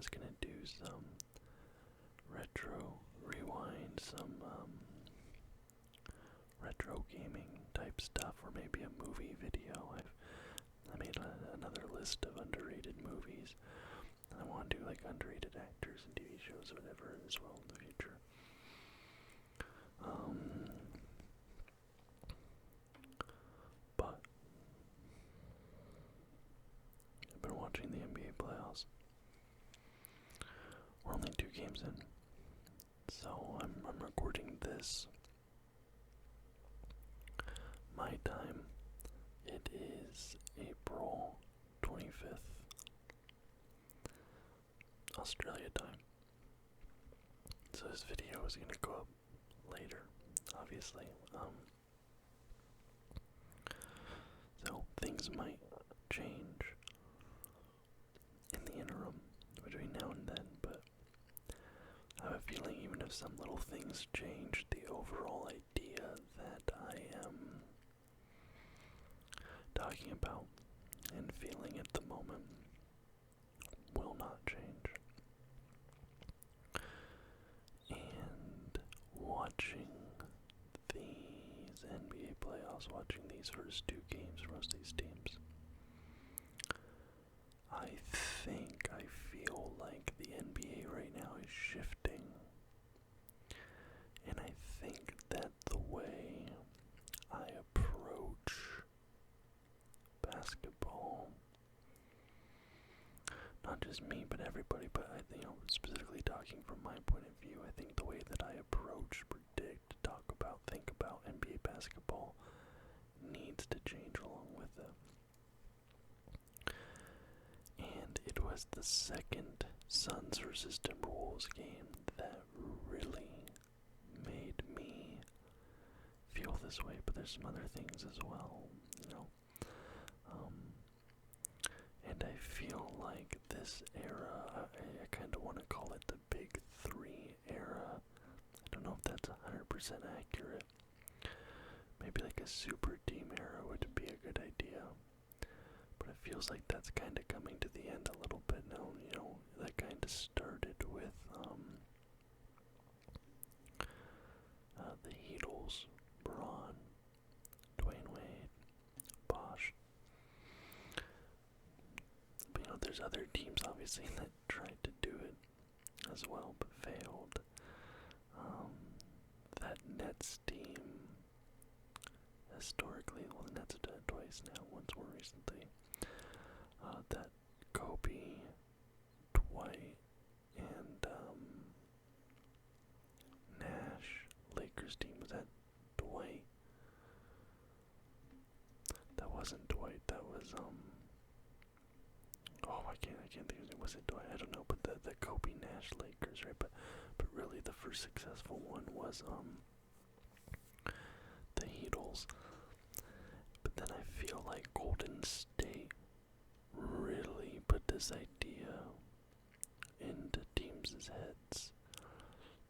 was gonna do some retro rewind, some retro gaming type stuff, or maybe a movie video. I made another list of underrated movies, and I want to do like underrated actors and TV shows or whatever as well in the future. But I've been watching the NBA playoffs. We're only 2 games in, so I'm recording this my time. It is April 25th, Australia time. So this video is gonna go up later, obviously. So things might change in the interim between now and then, but I have a feeling even if some little things change, the overall idea that I am talking about and feeling at the moment will not change. And watching these NBA playoffs, watching these first 2 games for most of these teams, I feel like the NBA right now is shifting. And I think that the way I approach basketball, not just me, but everybody, but specifically talking from my point of view, I think the way that I approach, predict, talk about, think about NBA basketball needs to change along with it. And it was the second Suns versus Timberwolves game that really made me feel this way, but there's some other things as well, and I feel like this era, I kind of want to call it the Big 3 era. I don't know if that's 100% accurate. Maybe like a super team era would be a good idea. But it feels like that's kind of coming to the end a little bit now. That kind of started with the Heatles, Braun, Dwayne Wade, Bosh. But there's other teams obviously that tried to do it as well, but failed. That Nets team, historically, well, the Nets have done it twice now, once more recently. That Kobe, Dwight, and Nash Lakers team, was that Dwight? That wasn't Dwight, that was I can't think of it. Was it Dwight? I don't know, but the Kobe Nash Lakers, right? But really the first successful one was the Heatles. But then I feel like Golden State really put this idea into teams' heads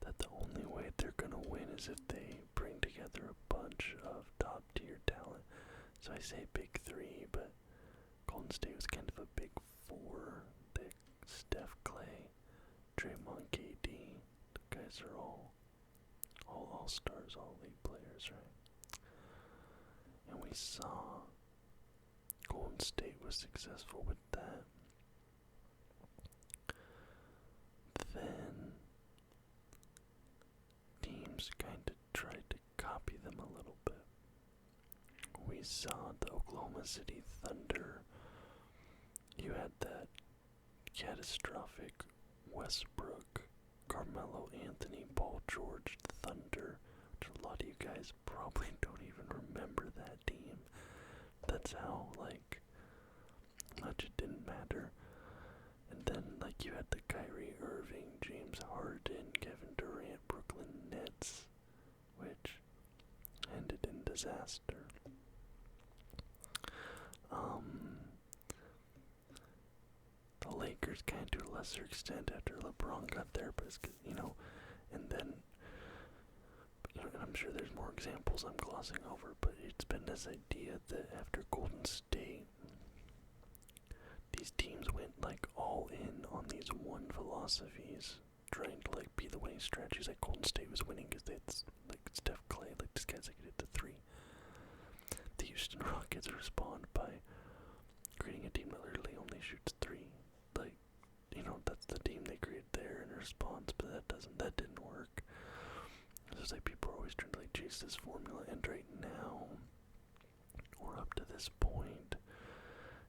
that the only way they're gonna win is if they bring together a bunch of top tier talent. So I say Big 3, but Golden State was kind of a Big 4. They Steph, Clay, Draymond, KD. The guys are all stars, all league players, right? And we saw Golden State was successful with that. Then teams kind of tried to copy them a little bit. We saw the Oklahoma City Thunder. You had that catastrophic Westbrook, Carmelo Anthony, Paul George Thunder, which a lot of you guys probably don't even remember that team. That's how, much it didn't matter. And then, you had the Kyrie Irving, James Harden, Kevin Durant, Brooklyn Nets, which ended in disaster. The Lakers kind of to a lesser extent after LeBron got there, but it's good, and then, and I'm sure there's more examples I'm glossing over, but it's been this idea that after Golden State, these teams went all in on these one philosophies, trying to like be the winning strategies. Like Golden State was winning because it's like Steph Clay, like this guy's like hit the three. The Houston Rockets respond by creating a team that literally only shoots three. Like, you know, that's the team they created there in response, but that didn't work. It's just like people are always trying to like chase this formula, and right now, or up to this point,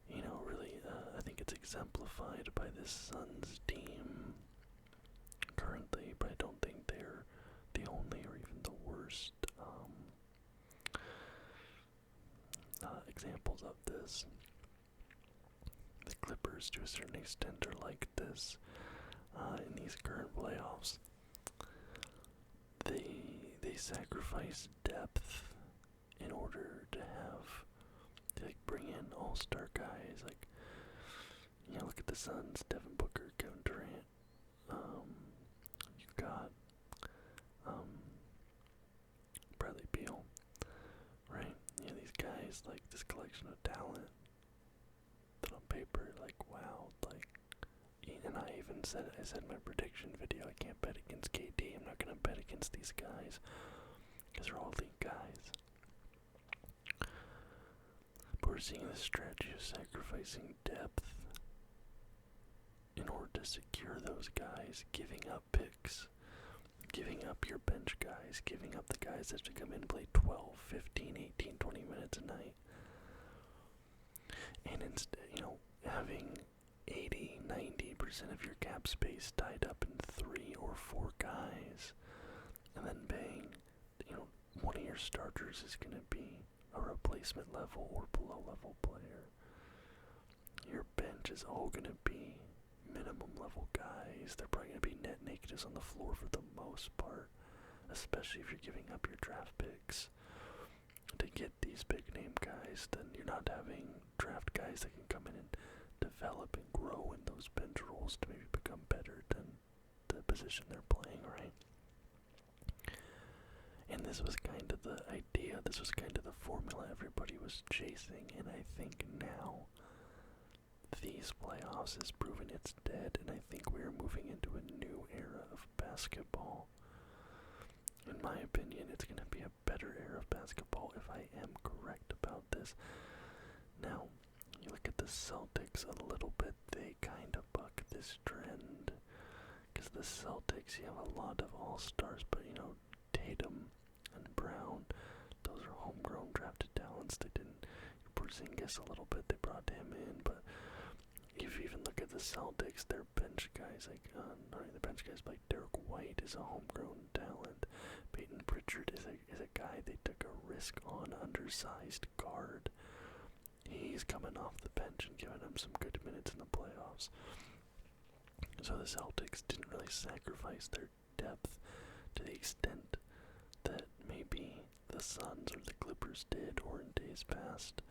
you know, really, I think it's exemplified by this Suns team currently, but I don't think they're the only or even the worst examples of this. The Clippers, to a certain extent, are like this in these current playoffs. They sacrifice depth in order to like bring in all-star guys. Like, you know, look at the Suns: Devin Booker, Kevin Durant. You've got Bradley Beal, right? You know, these guys, like this collection of talent that on paper, like, wow, like, and I even said it, I said in my prediction video, I can't bet against KD, I'm not going to bet against these guys, because they're all elite guys. But we're seeing this strategy of sacrificing depth in order to secure those guys, giving up picks, giving up your bench guys, giving up the guys that have to come in and play 12, 15, 18, 20 minutes a night. And instead, you know, having 80, 90% of your cap space tied up in 3 or 4 guys, and then paying, you know, one of your starters is going to be a replacement level or below level player. Your bench is all going to be minimum level guys. They're probably going to be net negatives on the floor for the most part, especially if you're giving up your draft picks to get these big name guys. Then you're not having draft guys that can come in and develop and grow in those bench roles to maybe become better than the position they're playing, right? And this was kind of the idea, this was kind of the formula everybody was chasing, and I think now these playoffs has proven it's dead, and I think we are moving into a new era of basketball. In my opinion, it's going to be a better era of basketball if I am correct about this. Now, you look at the Celtics a little bit, they kind of buck this trend. Because the Celtics, you have a lot of all-stars, but you know, Tatum and Brown, those are homegrown drafted talents. They didn't, Porzingis a little bit, they brought him in, but if you even look at the Celtics, their bench guys, like, the bench guys like Derek White is a homegrown talent. Peyton Pritchard is a guy they took a risk on, undersized guard. He's coming off the bench and giving them some good minutes in the playoffs. So the Celtics didn't really sacrifice their depth to the extent that maybe the Suns or the Clippers did, or in days past,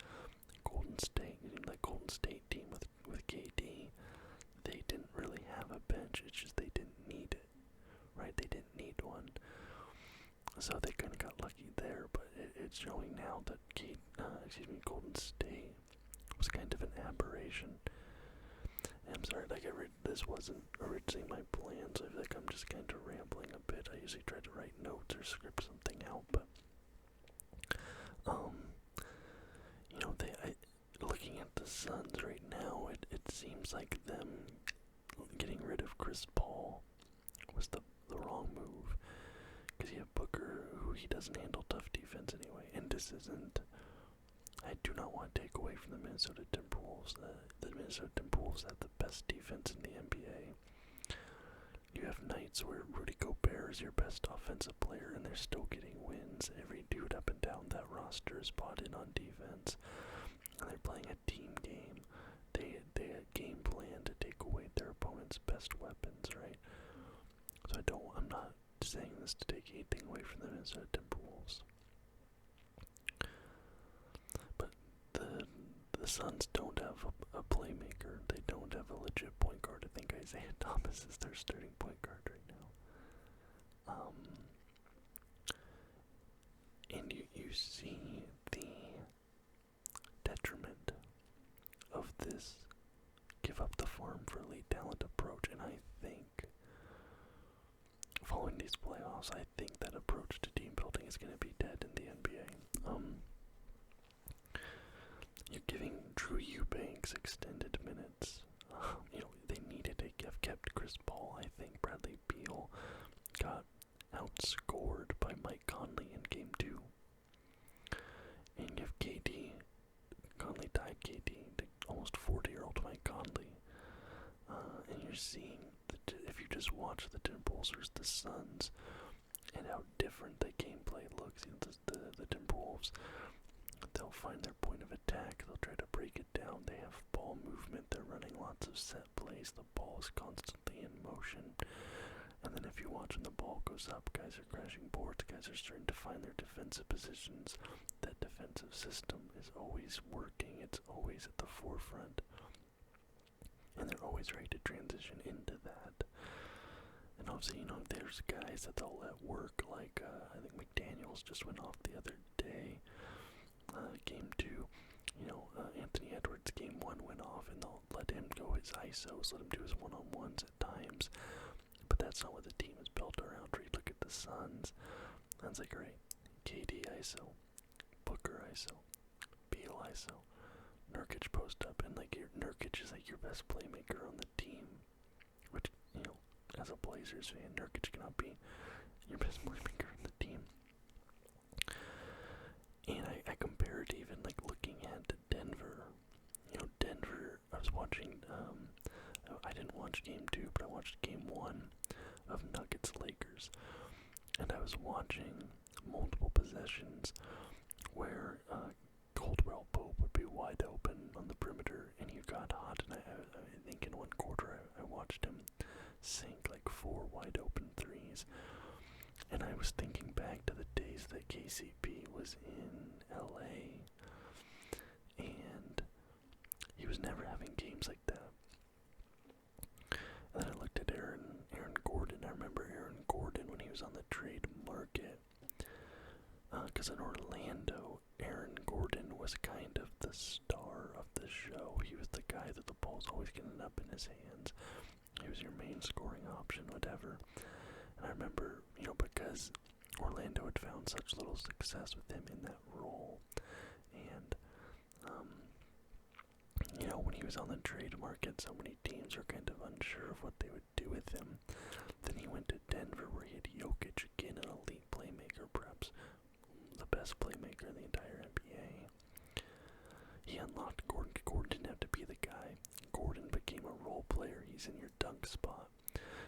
Golden State, that Golden State team with KD, they didn't really have a bench. It's just they didn't need it, right? They didn't need one. So they kind of got lucky there, but it's showing now that Golden State was kind of an aberration. And I'm sorry, like this wasn't originally my plan, so I feel like I'm just kind of rambling a bit. I usually try to write notes or script something out, but you know, looking at the Suns right now, it seems like them getting rid of Chris Paul was the wrong move. Because you have Booker, who he doesn't handle tough defense anyway. And this isn't, I do not want to take away from the Minnesota Timberwolves. The Minnesota Timberwolves have the best defense in the NBA. You have nights where Rudy Gobert is your best offensive player, and they're still getting wins. Every dude up and down that roster is bought in on defense. And they're playing a team game. They game plan to take away their opponent's best weapons, right? So I'm not saying this to take anything away from the Minnesota Timberwolves. But the Suns don't have a playmaker. They don't have a legit point guard. I think Isaiah Thomas is their starting point guard right now. And you see the detriment of this give up the farm for elite talent approach, and I think these playoffs. I think that approach to team building is going to be dead in the NBA. You're giving Drew Eubanks extended minutes. They needed to have kept Chris Paul. I think Bradley Beal got outscored by Mike Conley in Game 2. And you have KD. Conley tied KD, the almost 40-year-old Mike Conley. And you're seeing, if you just watch the Timberwolves versus the Suns, and how different the gameplay looks. The Timberwolves, they'll find their point of attack, they'll try to break it down, they have ball movement, they're running lots of set plays, the ball is constantly in motion, and then if you watch when the ball goes up, guys are crashing boards, guys are starting to find their defensive positions. That defensive system is always working, it's always at the forefront, and they're always ready to transition into that. And obviously, there's guys that they'll let work, like I think McDaniels just went off the other day. Game 2, Anthony Edwards, Game 1 went off, and they'll let him go his ISOs, let him do his one-on-ones at times. But that's not what the team is built around. Right? Look at the Suns. That's like, alright, KD ISO, Booker ISO, Beal ISO, Nurkic post up, and Nurkic is like your best playmaker on the team. Which, as a Blazers fan, Nurkic cannot be your best playmaker on the team. And I compare it even looking at Denver. Denver, I was watching, I didn't watch Game 2, but I watched Game 1 of Nuggets Lakers. And I was watching multiple possessions where Caldwell Pope would be wide open on the perimeter, and he got hot. And I think in one quarter I watched him sink 4 wide open threes. And I was thinking back to the days that KCP was in LA, and he was never having games like that. And then I looked at Aaron Gordon. I remember Aaron Gordon when he was on the trade market, because in Orlando, Aaron Gordon was kind of the star of the show. He was the guy that the ball's always getting up in his hands. He was your main scoring option, whatever. And I remember, because Orlando had found such little success with him in that role, and, when he was on the trade market, so many teams were kind of unsure of what they would do with him. Then he went to Denver, where he had Jokic, again, an elite playmaker, perhaps the best playmaker in the entire NBA. He unlocked Gordon. Gordon didn't have to be the guy. Gordon became a role player. He's in your dunk spot.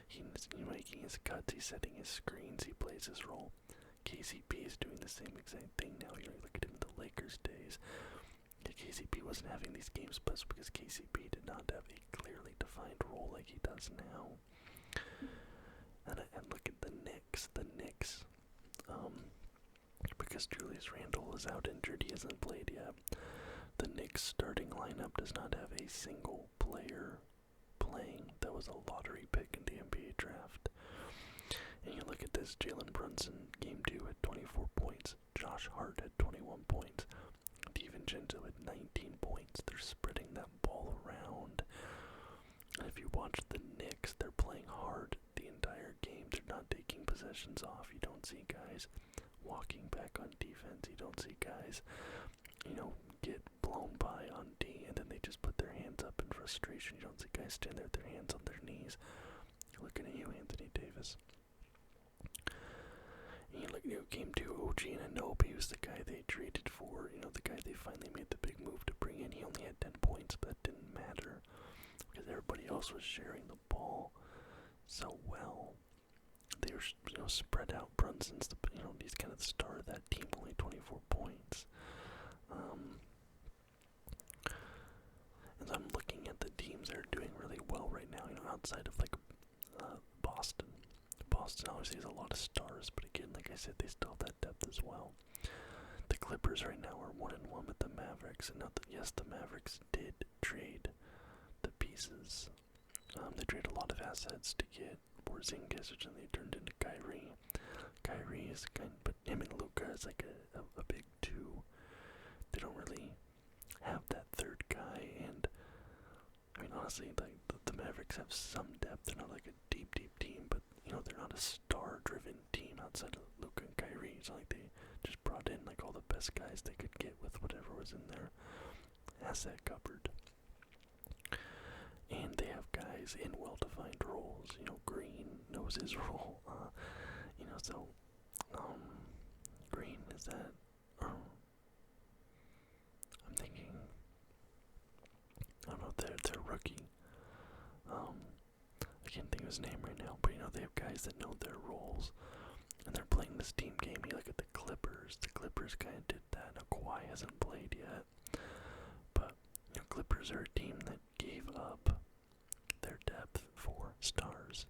He's making his cuts, he's setting his screens, he plays his role. KCP is doing the same exact thing now. You look at him in the Lakers days. KCP wasn't having these games, but because KCP did not have a clearly defined role like he does now. And look at the Knicks. Because Julius Randle is out injured, he hasn't played yet. The Knicks starting lineup does not have a single player playing that was a lottery pick in the NBA draft. And you look at this, Jalen Brunson, Game 2 had 24 points. Josh Hart had 21 points. DiVincenzo had 19 points. They're spreading that ball around. And if you watch the Knicks, they're playing hard the entire game. They're not taking possessions off. You don't see guys walking back on defense. You don't see guys, get blown by on D, and then they just put their hands up in frustration. You don't see guys stand there with their hands on their knees. Looking at you, Anthony Davis. And you look at Game 2, OG Anunoby was the guy they traded for, the guy they finally made the big move to bring in. He only had 10 points, but that didn't matter, because everybody else was sharing the ball so well. They were, spread out. Brunson's he's kind of the star of that team, only 24 points. And so I'm looking at the teams that are doing really well right now, outside of Boston. Boston obviously has a lot of stars, but again, like I said, they still have that depth as well. The Clippers right now are 1-1 with the Mavericks, and yes, the Mavericks did trade the pieces. They traded a lot of assets to get Porzingis, which then they turned into Kyrie. Kyrie is but him and Luka is like a big two. They don't really have that third guy, and honestly, the Mavericks have some depth. They're not like a deep team, but they're not a star-driven team outside of Luka and Kyrie. It's not like they just brought in like all the best guys they could get with whatever was in their asset cupboard. And they have guys in well-defined roles. Green knows his role. So Green is that. I'm thinking. I don't know. Their rookie. I can't think of his name right now, but they have guys that know their roles, and they're playing this team game. You look at the Clippers. The Clippers kind of did that. Now Kawhi hasn't played yet, but Clippers are a team that gave up their depth for stars,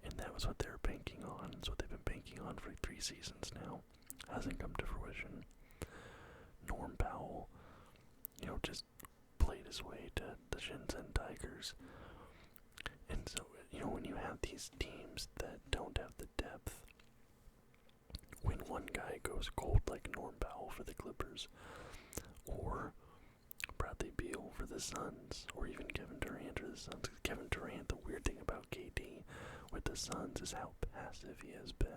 and that was what they were banking on. It's what they've been banking on for 3 seasons now. Hasn't come to fruition. Norm Powell, just played his way to the Shenzhen Tigers. And so, when you have these teams that don't have the depth, when one guy goes cold like Norm Powell for the Clippers, or Bradley Beal for the Suns, or even Kevin Durant for the Suns. Kevin Durant, the weird thing about KD with the Suns is how passive he has been.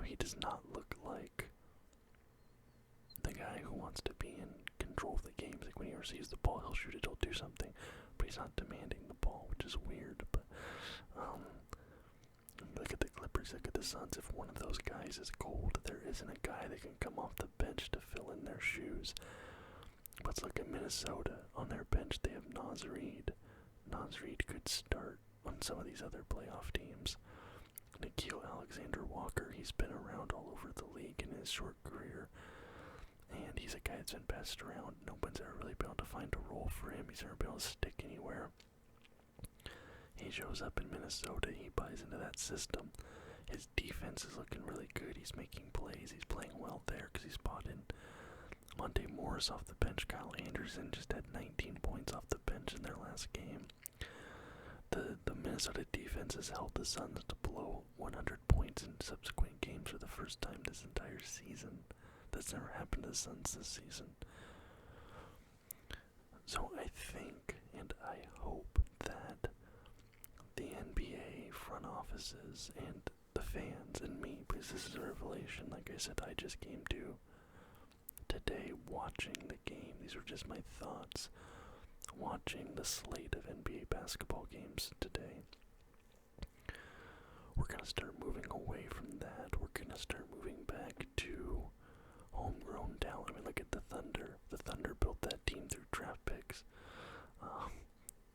He does not look like the guy who wants to be in control of the game. Like when he receives the ball, he'll shoot it, he'll do something, but he's not demanding the ball, which is weird. But look at the Clippers, look at the Suns. If one of those guys is cold, there isn't a guy that can come off the bench to fill in their shoes. Let's look at Minnesota. On their bench, they have Naz Reid. Naz Reid could start on some of these other playoff teams. Nickeil Alexander-Walker, he's been around all over the league in his short career. And he's a guy that's been passed around. No one's ever really been able to find a role for him. He's never been able to stick anywhere. He shows up in Minnesota. He buys into that system. His defense is looking really good. He's making plays. He's playing well there because he's bought in. Monte Morris off the bench. Kyle Anderson just had 19 points off the bench in their last game. The Minnesota defense has held the Suns to below 100 points in subsequent games for the first time this entire season. That's never happened to the Suns this season. So I think and I hope that the NBA front offices and the fans and me, because this is a revelation, like I said, I just came to today watching the game. These were just my thoughts watching the slate of NBA basketball games today. We're going to start moving away from that. We're going to start moving back to homegrown talent. I mean, look at the Thunder. The Thunder built that team through draft picks.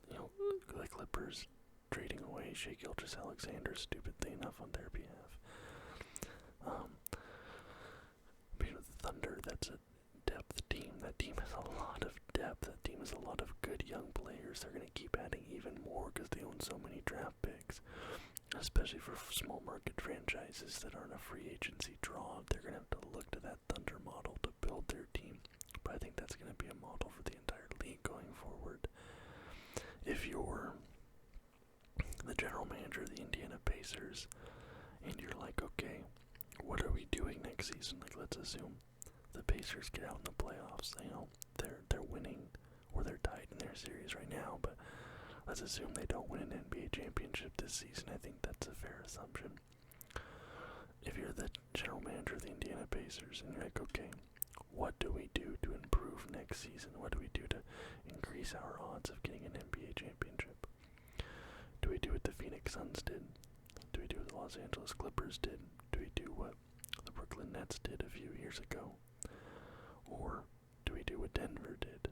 The Clippers trading away Shai Gilgeous-Alexander, stupidly enough, on their behalf. The Thunder, that's a depth team. That team has a lot of depth. That team has a lot of good young players. They're going to keep adding even more because they own so many draft picks. Especially for small market franchises that aren't a free agency draw, they're going to have to look to that Thunder model to build their team. But I think that's going to be a model for the entire league going forward. If you're the general manager of the Indiana Pacers and you're like, okay, what are we doing next season? Like, let's assume the Pacers get out in the playoffs. They're winning, or they're tied in their series right now, but let's assume they don't win an NBA championship this season. I think that's a fair assumption. If you're the general manager of the Indiana Pacers and you're like, okay, what do we do to improve next season? What do we do to increase our odds of getting an NBA championship? Do we do what the Phoenix Suns did? Do we do what the Los Angeles Clippers did? Do we do what the Brooklyn Nets did a few years ago? Or do we do what Denver did?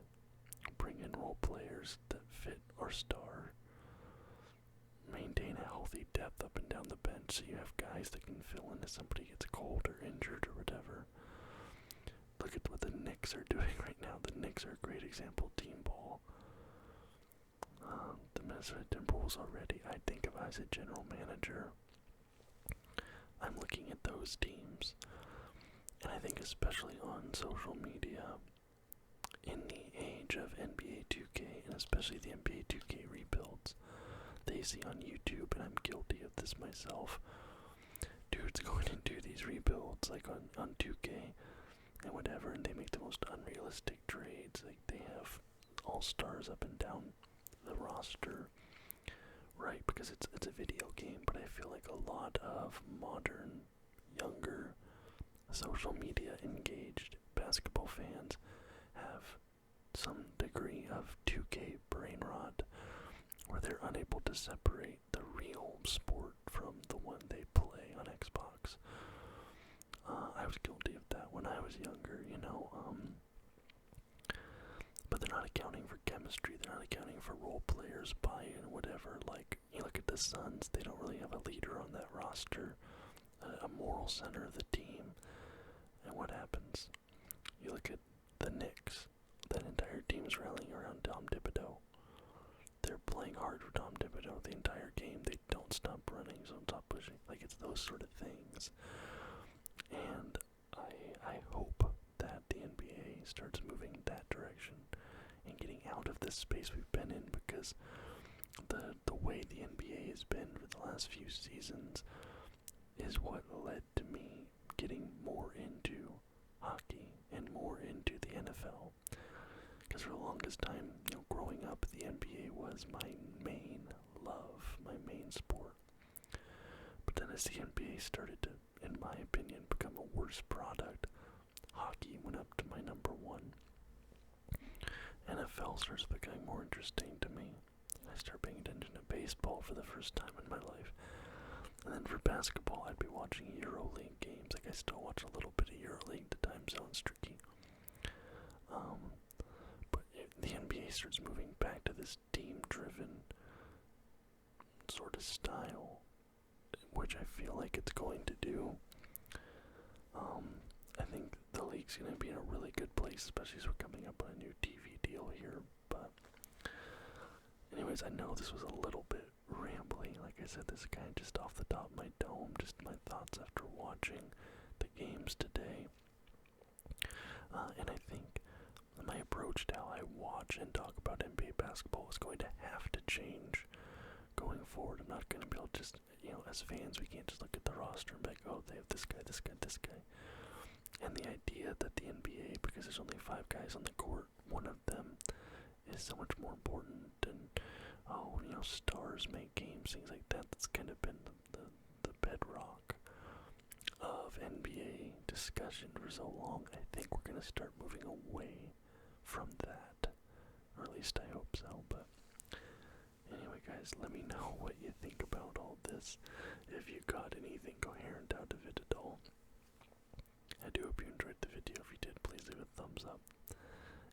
Bring in role players that fit our star, maintain a healthy depth up and down the bench so you have guys that can fill in if somebody gets cold or injured or whatever. Look at what the Knicks are doing right now. The Knicks are a great example. Team ball. The Minnesota Timberwolves already. I think if I was a general manager, I'm looking at those teams, and I think especially on social media, in the age of NBA 2K, and especially the NBA 2K rebuilds they see on YouTube, and I'm guilty of this myself. Dudes going and do these rebuilds like on 2K and whatever, and they make the most unrealistic trades. Like, they have all stars up and down the roster, right? Because it's a video game, but I feel like a lot of modern, younger, social media engaged basketball fans have some degree of 2K brain rot, where they're unable to separate the real sport from the one they play on Xbox. I was guilty of that when I was younger, you know, but they're not accounting for chemistry, they're not accounting for role players, buy-in, whatever. Like, you look at the Suns, they don't really have a leader on that roster, a moral center of the team, and what happens? You look at the Knicks, that entire team's rallying around Tom Thibodeau. They're playing hard for Tom Thibodeau the entire game. They don't stop running, don't stop pushing. Like, it's those sort of things. And I hope that the NBA starts moving that direction and getting out of this space we've been in, because the way the NBA has been for the last few seasons is what led to me getting more into hockey and more into the NFL. Because for the longest time, you know, growing up, the NBA was my main love, my main sport. But then as the NBA started to, in my opinion, become a worse product, hockey went up to my number one. NFL starts becoming more interesting to me. I start paying attention to baseball for the first time in my life. And then for basketball, I'd be watching EuroLeague games. Like, I still watch a little bit of EuroLeague. The time zone's tricky. But the NBA starts moving back to this team-driven sort of style, which I feel like it's going to do. I think the league's going to be in a really good place, especially as we're coming up on a new TV deal here. But anyways, I know this was a little bit rambling. Like I said, this is kind of just off the top of my dome, just my thoughts after watching the games today. And I think my approach to how I watch and talk about NBA basketball is going to have to change going forward. I'm not going to be able to just, you know, as fans, we can't just look at the roster and be like, oh, they have this guy, this guy, this guy. And the idea that the NBA, because there's only 5 guys on the court, one of them is so much more important, and, oh, you know, stars make games, things like that. That's kind of been the bedrock of NBA discussion for so long. I think we're going to start moving away from that, or at least I hope so. But anyway, guys, let me know what you think about all this, if you got anything coherent out of it at all. I do hope you enjoyed the video. If you did, please leave a thumbs up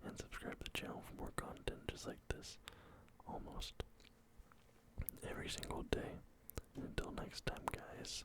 and subscribe to the channel for more content just like this almost every single day. Until next time, guys.